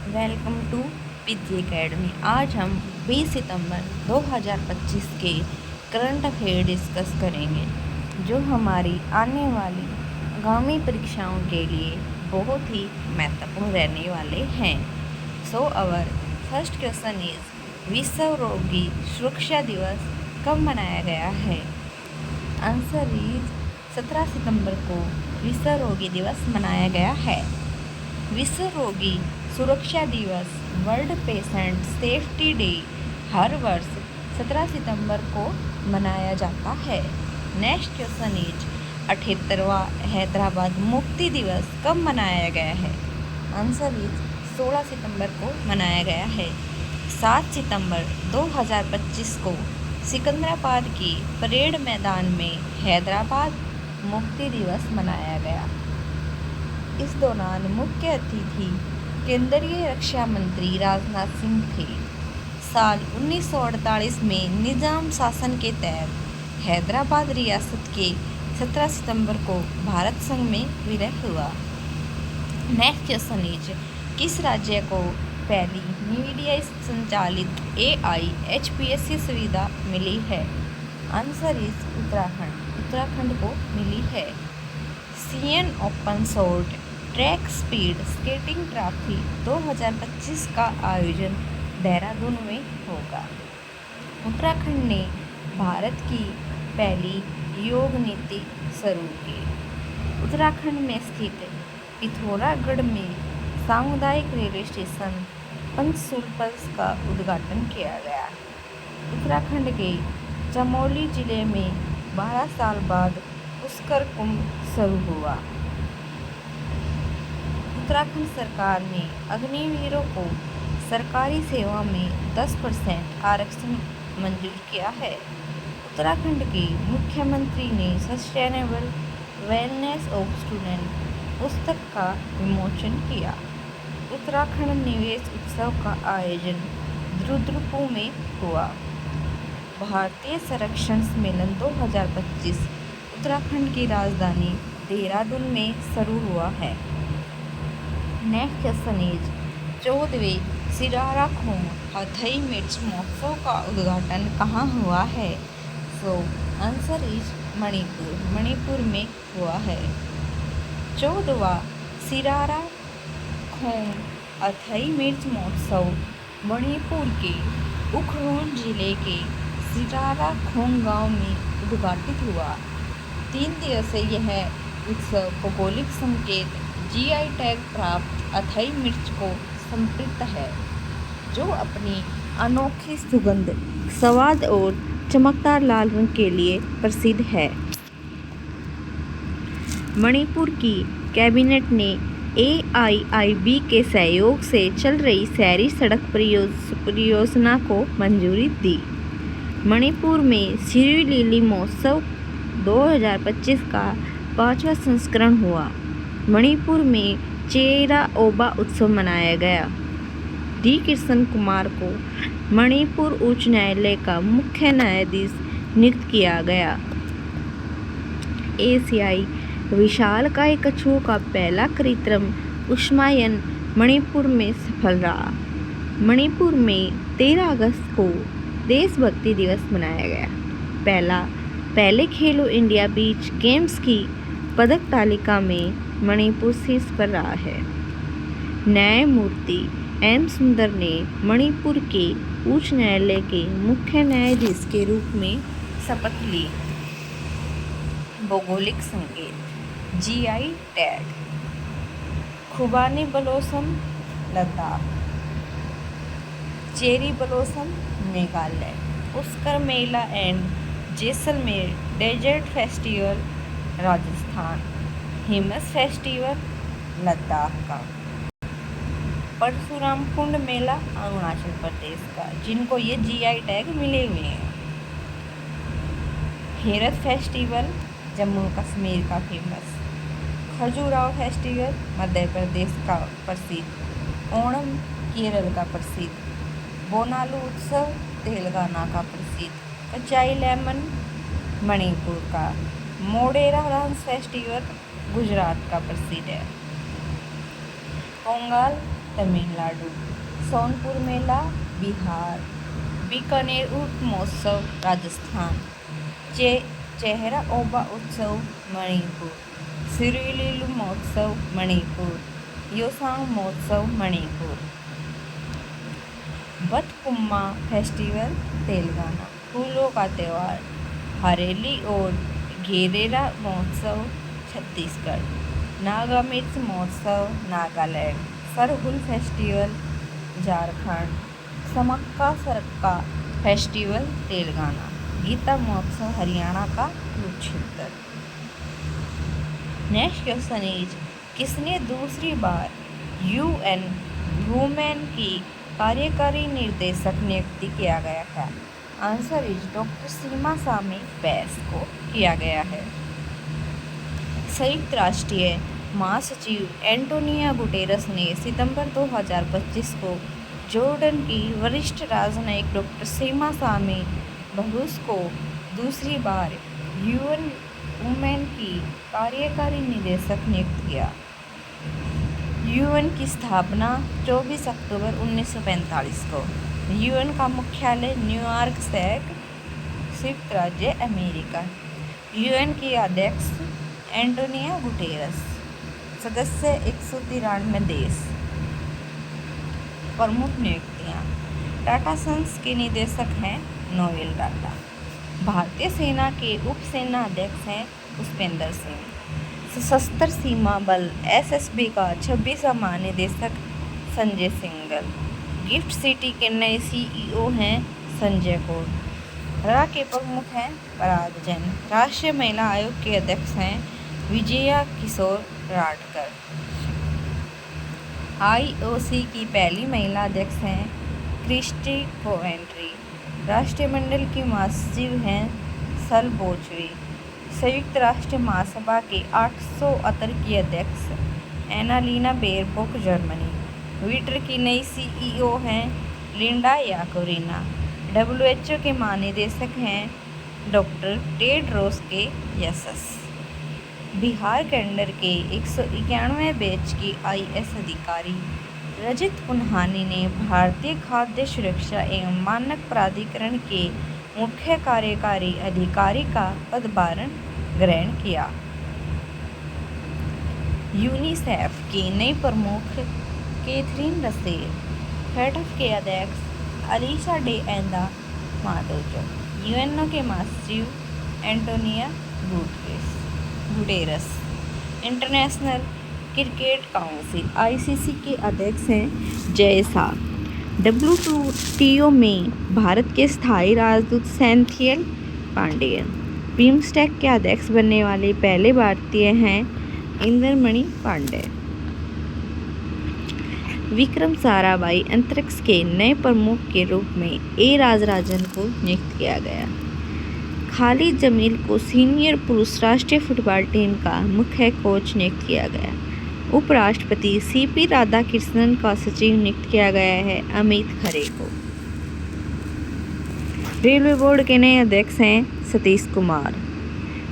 Welcome to Vidya academy. आज हम 20 सितंबर 2025 के करंट अफेयर डिस्कस करेंगे, जो हमारी आने वाली आगामी परीक्षाओं के लिए बहुत ही महत्वपूर्ण रहने वाले हैं। सो अवर फर्स्ट क्वेश्चन इज, विश्व रोगी सुरक्षा दिवस कब मनाया गया है? आंसर इज 17 सितंबर को विश्व रोगी दिवस मनाया गया है। विश्व रोगी सुरक्षा दिवस वर्ल्ड पेशेंट सेफ्टी डे हर वर्ष 17 सितंबर को मनाया जाता है। नेक्स्ट क्वेश्चन इज, 78वां हैदराबाद मुक्ति दिवस कब मनाया गया है? आंसर इज 16 सितंबर को मनाया गया है। 7 सितंबर 2025 को सिकंदराबाद की परेड मैदान में हैदराबाद मुक्ति दिवस मनाया गया। इस दौरान मुख्य अतिथि केंद्रीय रक्षा मंत्री राजनाथ सिंह थे। साल 1948 में निजाम शासन के तहत हैदराबाद रियासत के 17 सितंबर को भारत संघ में विलय हुआ। नेक्स्ट क्वेश्चन इज, किस राज्य को पहली मीडिया संचालित AI HPSC सुविधा मिली है? आंसर इज उत्तराखंड को मिली है। CN open short track speed skating trophy 2025 का आयोजन देहरादून में होगा। उत्तराखंड ने भारत की पहली योग नीति शुरू की। उत्तराखंड में स्थित पिथौरागढ़ में सामुदायिक रेलवे स्टेशन पंचसूल का उद्घाटन किया गया। उत्तराखंड के चमोली जिले में 12 साल बाद पुष्कर कुंभ शुरू हुआ। उत्तराखंड सरकार ने अग्निवीरों को सरकारी सेवा में 10% आरक्षण मंजूर किया है। उत्तराखंड के मुख्यमंत्री ने सस्टेनेबल वेलनेस ऑफ स्टूडेंट पुस्तक का विमोचन किया। उत्तराखंड निवेश उत्सव का आयोजन रुद्रपुर में हुआ। भारतीय संरक्षण सम्मेलन 2025 उत्तराखंड की राजधानी देहरादून में शुरू हुआ है। नेक्स्ट क्वेश्चन इज, 14वें सिरारा खोम हथई मिर्च महोत्सव का उद्घाटन कहाँ हुआ है? सो आंसर इज मणिपुर में हुआ है। 14वां सिरारा खोम हथई मिर्च महोत्सव मणिपुर के उखरुल जिले के सिरारा खोम गांव में उद्घाटित हुआ। 3 दिवसीय यह उत्सव भौगोलिक संकेत GI टैग प्राप्त अथई मिर्च को समर्पित है, जो अपनी अनोखी सुगंध, स्वाद और चमकदार लाल रंग के लिए प्रसिद्ध है। मणिपुर की कैबिनेट ने AIIB के सहयोग से चल रही शहरी सड़क परियोजना को मंजूरी दी। मणिपुर में सिरी लिली महोत्सव 2025 का 5वां संस्करण हुआ। मणिपुर में चेरा ओबा उत्सव मनाया गया। D कृष्ण कुमार को मणिपुर उच्च न्यायालय का मुख्य न्यायाधीश नियुक्त किया गया। एशियाई विशालकाय कछुओं का पहला कृत्रिम ऊष्मायन मणिपुर में सफल रहा। मणिपुर में 13 अगस्त को देशभक्ति दिवस मनाया गया। पहले खेलो इंडिया बीच गेम्स की पदक तालिका में मणिपुर शीर्ष पर रहा है। न्यायमूर्ति M सुंदर ने मणिपुर के उच्च न्यायालय के मुख्य न्यायाधीश के रूप में शपथ ली। भौगोलिक संकेत GI टैग खुबानी blossom Ladakh, cherry blossom Meghalaya, Pushkar Mela and Jaisalmer desert festival Rajasthan, Hemis festival Ladakh का, परशुराम कुंड मेला अरुणाचल प्रदेश का, जिनको ये GI टैग मिले हुए हैं। हेरत फेस्टिवल जम्मू कश्मीर का फेमस, खजुराहो फेस्टिवल मध्य प्रदेश का प्रसिद्ध, ओणम केरल का प्रसिद्ध, बोनालू उत्सव तेलंगाना का प्रसिद्ध, कचाई लेमन मणिपुर का, मोडेरा डांस फेस्टिवल गुजरात का प्रसिद्ध है। पोंगल तमिलनाडु। सोनपुर मेला बिहार। बीकानेर ऊंट महोत्सव राजस्थान। चेहरा ओबा उत्सव मणिपुर। सिरिलिलु महोत्सव मणिपुर। योसांग महोत्सव मणिपुर। बथकुम्मा फेस्टिवल तेलंगाना। फूलों का त्यौहार। हरेली और घेरेरा महोत्सव छत्तीसगढ़। नागा मिर्च महोत्सव नागालैंड। सरहुल फेस्टिवल झारखंड। समक्का सरक्का फेस्टिवल तेलंगाना। गीता महोत्सव हरियाणा का कुरुक्षेत्र। नेक्स्ट क्वेश्चन इज, किसने दूसरी बार UN वुमेन की कार्यकारी निर्देशक नियुक्ति किया गया है? आंसर इज डॉक्टर सीमा स्वामी बैस को किया गया है। संयुक्त राष्ट्र महासचिव एंटोनियो गुटेरस ने सितंबर 2025 को जॉर्डन की वरिष्ठ राजनयिक डॉक्टर सीमा स्वामी बैस को दूसरी बार UN वुमेन की कार्यकारी निदेशक नियुक्त किया। UN की स्थापना 24 अक्टूबर 1945 को। UN का मुख्यालय न्यूयॉर्क शहर, संयुक्त राज्य अमेरिका। UN के अध्यक्ष एंटोनियो गुटेरस। सदस्य 193 देश। प्रमुख नियुक्तियाँ। टाटा सन्स के निदेशक हैं नोएल टाटा। भारतीय सेना के उप सेना अध्यक्ष हैं पुष्पेंद्र सिंह। सशस्त्र सीमा बल SSB का 26वां महानिदेशक संजय सिंघल। गिफ्ट सिटी के नए CEO हैं संजय कौर। रा के प्रमुख हैं पराग जैन। राष्ट्रीय महिला आयोग के अध्यक्ष हैं विजया किशोर राडकर। IOC की पहली महिला अध्यक्ष हैं क्रिस्टी कोवेंट्री। राष्ट्रमंडल की महासचिव हैं सल बोचवी। संयुक्त राष्ट्र महासभा के 870 की अध्यक्ष एनालीना बेयरबॉक जर्मनी। ट्विटर की नई CEO हैं लिंडा याकोरिना। WHO के महानिदेशक हैं डॉक्टर टेड्रोस के यशस। बिहार कैडर के 191वें बैच की IS अधिकारी रजत पुन्हानी ने भारतीय खाद्य सुरक्षा एवं मानक प्राधिकरण के मुख्य कार्यकारी अधिकारी का पदभार ग्रहण किया। यूनिसेफ की नई प्रमुख कैथरीन रसेल। FATF के अध्यक्ष अलीशा डे एंदा मादोजो। UNO के महासचिव Antonio Guterres. International cricket council ICC के अध्यक्ष हैं जय शाह। WTO में भारत के स्थायी राजदूत सेंथियल पांडेयन। बिम्स्टेक के अध्यक्ष बनने वाले पहले भारतीय हैं इंद्रमणि पांडे। विक्रम साराभाई अंतरिक्ष के नए प्रमुख के रूप में A राजराजन को नियुक्त किया गया। खालिद जमील को सीनियर पुरुष राष्ट्रीय फुटबॉल टीम का मुख्य कोच नियुक्त किया गया। उपराष्ट्रपति CP राधाकृष्णन का सचिव नियुक्त किया गया है अमित खरे को। रेलवे बोर्ड के नए अध्यक्ष हैं सतीश कुमार।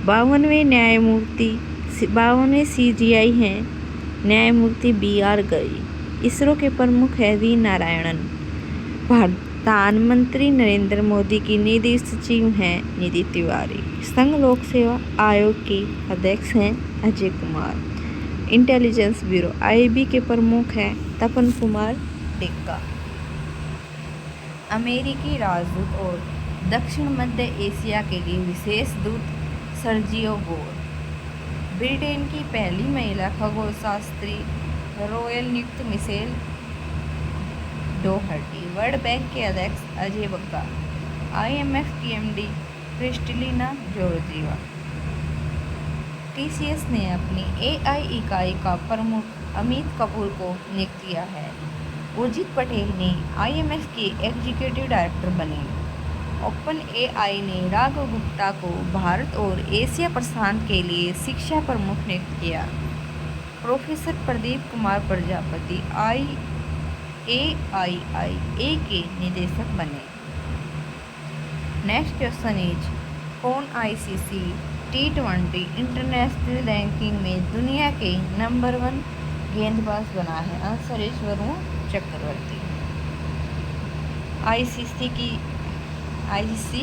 52वें CGI हैं न्यायमूर्ति BR गई। इसरो के प्रमुख है V नारायणन। प्रधानमंत्री नरेंद्र मोदी की निधि सचिव हैं निधि तिवारी। संघ लोक सेवा आयोग के अध्यक्ष हैं Ajay Kumar. Intelligence bureau IB के प्रमुख हैं तपन कुमार टिक्का। अमेरिकी राजदूत और दक्षिण मध्य एशिया के लिए विशेष दूत सर्जियो गोर। ब्रिटेन की पहली महिला खगोलशास्त्री रॉयल नियुक्त मिशेल डोहर्टी। वर्ल्ड बैंक के अध्यक्ष अजय बग्गा। IMF की MD क्रिस्टलिना जॉर्जिवा। TCS ने अपनी AI इकाई का प्रमुख अमित कपूर को नियुक्त किया है। उर्जित पटेल ने IMF के एग्जीक्यूटिव डायरेक्टर बने। OpenAI ने राघव गुप्ता को भारत और एशिया प्रशांत के लिए शिक्षा प्रमुख नियुक्त किया। प्रोफेसर प्रदीप कुमार प्रजापति AIIA के निदेशक बने। नेक्स्ट क्वेश्चन इज, कौन ICC T20 इंटरनेशनल रैंकिंग में दुनिया के नंबर 1 गेंदबाज बना है? आंसर इज Varun Chakravarthy. ICC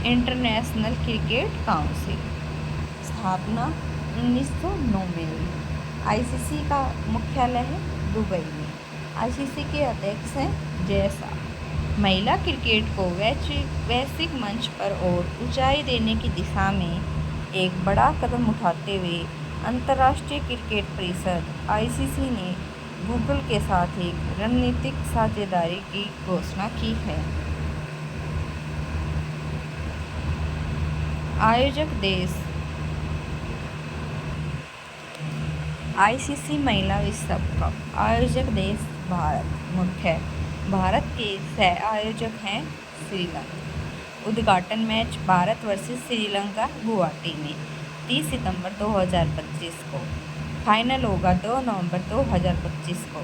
international cricket council स्थापना 1909 में हुई। आईसीसी का मुख्यालय है दुबई में। आईसीसी के अध्यक्ष हैं जय शाह। महिला क्रिकेट को वैश्विक मंच पर और ऊंचाई देने की दिशा में एक बड़ा कदम उठाते हुए अंतर्राष्ट्रीय क्रिकेट परिषद आईसीसी ने गूगल के साथ एक रणनीतिक साझेदारी की घोषणा की है। आयोजक देश आईसीसी महिला विश्व कप। आयोजक देश भारत। मुख्य भारत के सह आयोजक हैं श्रीलंका। उद्घाटन मैच भारत वर्सेस श्रीलंका गुवाहाटी में 30 सितंबर 2025 को। फाइनल होगा 2 नवंबर 2025 को।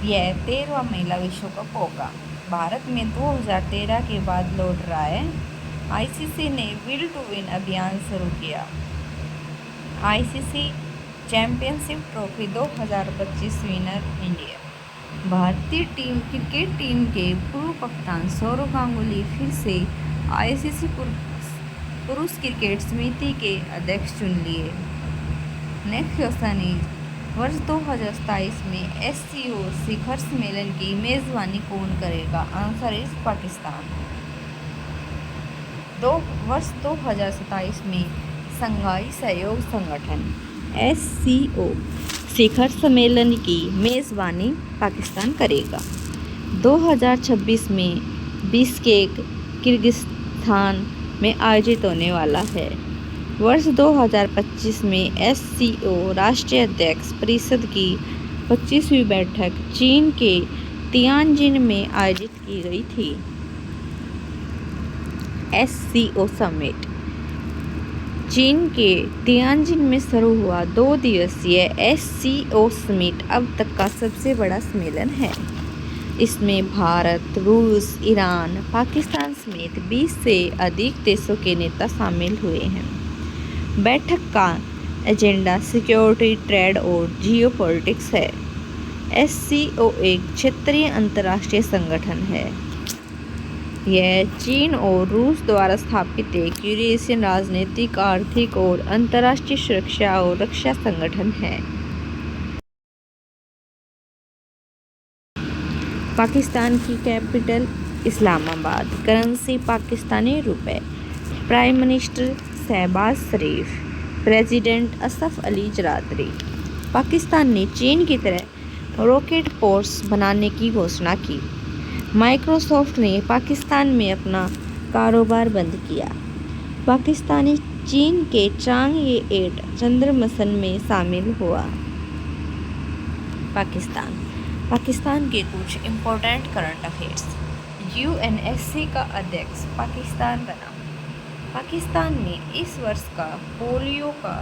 यह 13वां महिला विश्व कप होगा। भारत में 2013 के बाद लौट रहा है। आईसीसी ने विल टू विन अभियान शुरू किया। ICC championship trophy 2025 winner India. भारतीय क्रिकेट टीम के पूर्व कप्तान सौरव गांगुली फिर से आईसीसी पुरुष क्रिकेट समिति के अध्यक्ष चुन लिए। नेक्स्ट क्वेश्चन इज वर्ष 2027 में SCO शिखर सम्मेलन की मेजबानी कौन करेगा? Answer is Pakistan. वर्ष 2027 में शंघाई सहयोग संगठन SCO शिखर सम्मेलन की मेज़बानी पाकिस्तान करेगा। 2026 में बिश्केक किर्गिस्तान में आयोजित होने वाला है। वर्ष 2025 में SCO राष्ट्रीय अध्यक्ष परिषद की 25वीं बैठक चीन के तियानजिन में आयोजित की गई थी। SCO समिट चीन के तियानजिन में शुरू हुआ 2 दिवसीय SCO समिट अब तक का सबसे बड़ा सम्मेलन है। इसमें भारत, रूस, ईरान, पाकिस्तान समेत 20 से अधिक देशों के नेता शामिल हुए हैं। बैठक का एजेंडा सिक्योरिटी, ट्रेड और जियोपॉलिटिक्स है। SCO एक क्षेत्रीय अंतर्राष्ट्रीय संगठन है। यह चीन और रूस द्वारा स्थापित एक यूरेशियन राजनीतिक, आर्थिक और अंतर्राष्ट्रीय सुरक्षा और रक्षा संगठन है। पाकिस्तान की कैपिटल इस्लामाबाद। करेंसी पाकिस्तानी रुपए। प्राइम मिनिस्टर शहबाज शरीफ। प्रेसिडेंट असफ अली जरदारी। पाकिस्तान ने चीन की तरह रॉकेट पोर्ट्स बनाने की घोषणा की। माइक्रोसॉफ्ट ने पाकिस्तान में अपना कारोबार बंद किया। पाकिस्तानी चीन के चांग-ए 8 चंद्र मिशन में शामिल हुआ। पाकिस्तान के कुछ इम्पोर्टेंट करंट अफेयर्स। UNSC का अध्यक्ष पाकिस्तान बना। पाकिस्तान में इस वर्ष का पोलियो का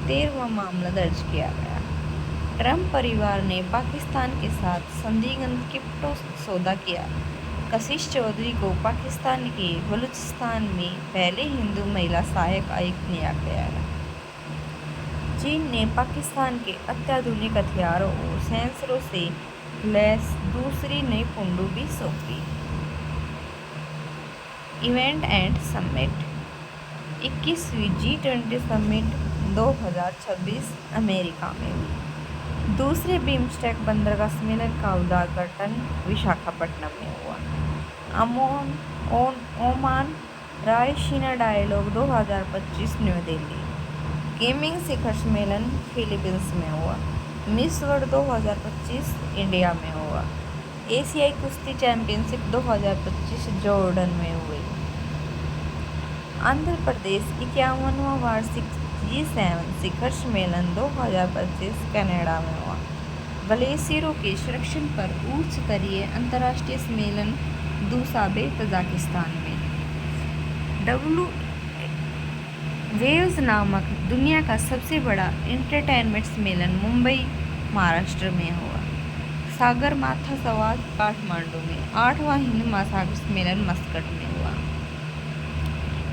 13वां मामला दर्ज किया गया। ट्रंप परिवार ने पाकिस्तान के साथ संदिग्ध क्रिप्टो सौदा किया। कशिश चौधरी को पाकिस्तान के बलूचिस्तान में पहले हिंदू महिला सहायक आयुक्त नियुक्त किया गया। चीन ने पाकिस्तान के अत्याधुनिक हथियारों और सेंसरों से लैस दूसरी नई पनडुब्बी सौंपी। Event and summit. 21वीं G20 समिट 2026 अमेरिका में हुई। दूसरे बिम्स्टेक बंदरगाह सम्मेलन का उद्घाटन विशाखापट्टनम में हुआ। Oman Raisina dialogue 2025 New Delhi. Gaming शिखर सम्मेलन फिलीपींस में हुआ। मिस वर्ल्ड 2025 इंडिया में हुआ। एशियाई कुश्ती चैंपियनशिप 2025 जॉर्डन में हुई। आंध्र प्रदेश 51वां वार्षिक G7 शिखर सम्मेलन 2025 कनाडा में हुआ। ग्लेशियरों के संरक्षण पर उच्च स्तरीय अंतर्राष्ट्रीय सम्मेलन दुशांबे तजाकिस्तान में। वेव्स नामक दुनिया का सबसे बड़ा एंटरटेनमेंट सम्मेलन मुंबई महाराष्ट्र में हुआ। सागरमाथा संवाद काठमांडू में। 8वां हिंद महासागर सम्मेलन मस्कट में हुआ।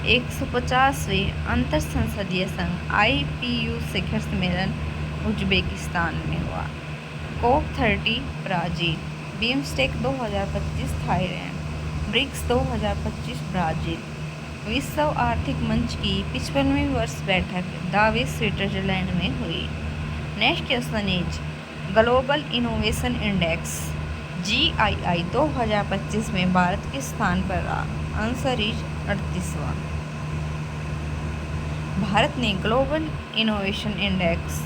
150वें अंतर संसदीय संघ IPU शिखर सम्मेलन उज्बेकिस्तान में हुआ। COP30 Brazil, BIMSTEC 2025 Thailand, BRICS 2025 Brazil, विश्व आर्थिक मंच की 55वीं वर्ष बैठक दावोस स्विट्जरलैंड में हुई। Next question is global innovation index GII 2025 में भारत किस स्थान पर रहा? Answer is 38वां। भारत ने ग्लोबल इनोवेशन इंडेक्स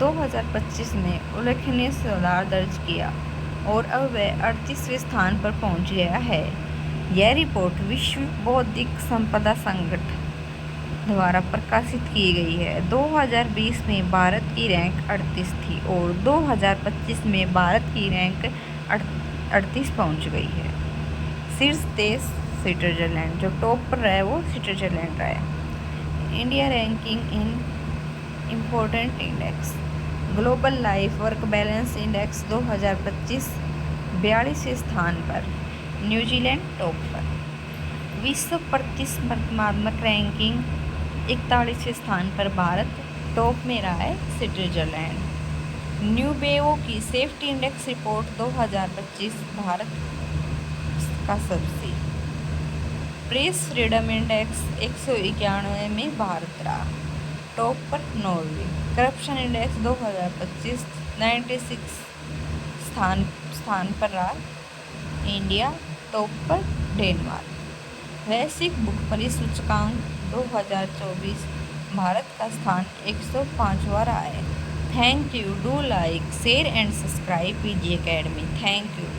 2025 में उल्लेखनीय सुधार दर्ज किया और अब वह 38वें स्थान पर पहुंच गया है। यह रिपोर्ट विश्व बौद्धिक संपदा संगठन द्वारा प्रकाशित की गई है। 2020 में भारत की रैंक 38 थी और 2025 में भारत की रैंक 38 पहुंच गई है। शीर्ष देश स्विट्जरलैंड, जो टॉप पर रहा है वो स्विट्जरलैंड रहा है। इंडिया रैंकिंग इन important index global life work balance index 2025 42वें स्थान पर, न्यूजीलैंड टॉप पर। विश्व प्रतिस्पर्धात्मक रैंकिंग 41वें स्थान पर भारत टॉप में रहा है स्विट्जरलैंड। न्यूबेओ की सेफ्टी इंडेक्स रिपोर्ट 2025 भारत का सबसे। प्रेस फ्रीडम इंडेक्स 191 में भारत रहा, टॉप पर नॉर्वे। करप्शन इंडेक्स 2025 96 स्थान पर रहा इंडिया, टॉप पर डेनमार्क। वैश्विक भुखमरी सूचकांक 2024 भारत का स्थान 105वां रहा है। Thank you. Do like, share and subscribe PG Academy। Thank you.